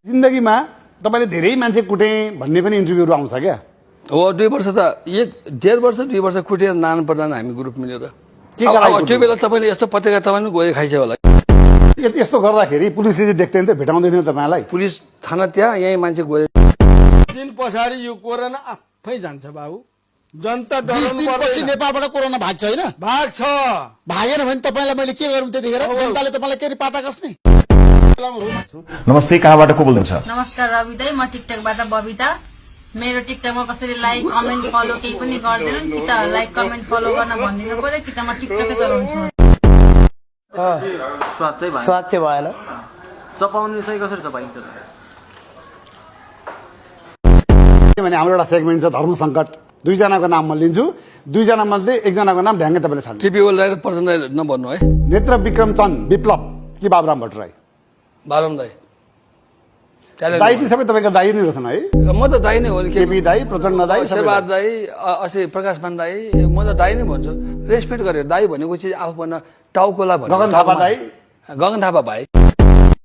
जिन्दगीमा तपाईले धेरै मान्छे कुटे भन्ने पनि इन्टरभ्यूहरु आउँछ क्या हो 2 वर्ष त 1.5 वर्ष 2 वर्ष कुटेर नान प्रधान हामी ग्रुप मिलेर के गराएको त्यो बेला तपाईले यस्तो पत्रिका तपाईले गए खाइछ होला यस्तो गर्दाखेरि पुलिसले देख्दैन त भेटाउँदैन तपाईलाई पुलिस थाना त्यहाँ यही मान्छे गए दिन पछाडी यो कोरोना आफै जान्छ बाबु जनता 20 दिन पछि नेपालबाट कोरोना भाग्छ हैन भाग्छ भागेन भने तपाईलाई मैले के गरौँ त्यतिखेर जनताले तपाईलाई के पाता कसने नमस्ते कहाँबाट को बोल्नुहुन्छ नमस्कार रवि दाइ म टिकटकबाट बबिता मेरो टिकटकमा कसरी लाइक कमेन्ट फलो केही पनि गर्दैन कि त लाइक कमेन्ट फलो गर्न भन्दिनु पर्यो कि त म टिकटकै चलाउँछु स्वाद चाहिँ भएन चपाउने चाहिँ कसरी चपाइन्छ भने हाम्रो एउटा सेगमेन्ट छ धर्म संकट दुई जनाको नाम म लिन्छु दुई जना मध्ये एकजनाको नाम ढ्याङ्गे तपाईले छान्नु केपी ओलीलाई र प्रचण्ड नभन्नु है नेत्र विक्रम चन्द विप्लव कि बाबुराम भट्टराई बालम दाई दाई चाहिँ सबै तपाईको दाई नै रहेछन् है म त दाई नै हो नि केपी दाई प्रचण्ड दाई शेरबहादुर दाई असि प्रकाशमान दाई म त दाई नै भन्छु रेस्पेक्ट गरेर दाई भनेको चाहिँ आफूभन्दा टाउकोला भन्नु गगन थापा दाई गगन थापा भाइ